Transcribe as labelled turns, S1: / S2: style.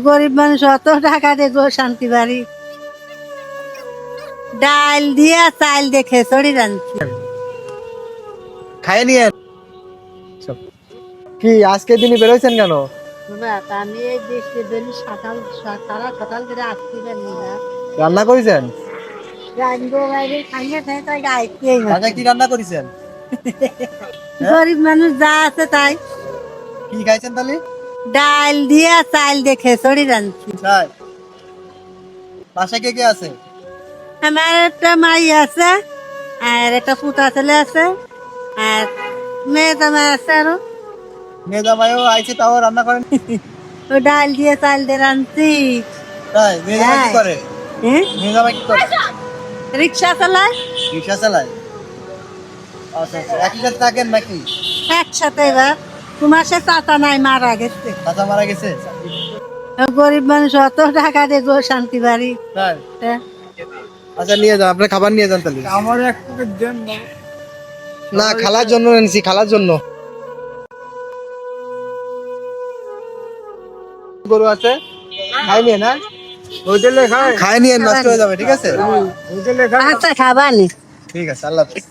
S1: গরিব মানুষ অত টাকা দিয়ে গো শান্তি বাড়ি ডাল দিয়া চাল দেখে চড়ি রাঁধছি।
S2: খাইয়ে নিয়ে কি আজকে দিনই বেরোইছেন কেন?
S1: বাবা, আমি এই বৃষ্টি দিন সারা সকাল করে আসছি না
S2: রান্না করেছেন?
S1: রাঁধবো বাইরে খাইয়ে খাই তাই গাইতেই না।
S2: কি রান্না করেছেন?
S1: গরিব মানুষ যা আছে তাই
S2: কি খাইছেন তাহলে?
S1: ডাল দিয়া চাল দেখে চড়ি রাঁধছি।
S2: তাই বাসায় কে কে আছে?
S1: আমার একটা মাই আছে আর একটা পুতা ছেলে আছে আর মেয়ে জামাই আছে আরো।
S2: মেয়ে জামাইও আইছে তাও রান্না করেন?
S1: ও ডাল দিয়ে চাল দিয়ে রাঁধছি।
S2: তাই মেয়ে জামাই কি করে?
S1: হ্যাঁ,
S2: মেয়ে জামাই কি করে?
S1: রিক্সা চালায়।
S2: রিক্সা চালায়? আচ্ছা আচ্ছা, একই সাথে থাকেন নাকি?
S1: একসাথে এবার তোমার সে চাচা নাই মারা গেছে।
S2: চাচা মারা গেছে?
S1: গরিব মানুষ অত টাকা দিয়ে গো শান্তি বাড়ি।
S2: তাই
S1: হ্যাঁ।
S2: আচ্ছা নিয়ে যান, আপনার খাবার নিয়ে যান তাহলে।
S3: আমার এক প্যাকেট দেন না।
S2: না খালার জন্য এনেছি, খালার জন্য। গরু আছে খাই নিয়ে না,
S3: হোটেলে খায়,
S2: খাই নিয়ে নষ্ট হয়ে যাবে, ঠিক আছে?
S3: হোটেলে খায়।
S1: আচ্ছা খাবানি।
S2: ঠিক আছে, আল্লাহ হাফেজ।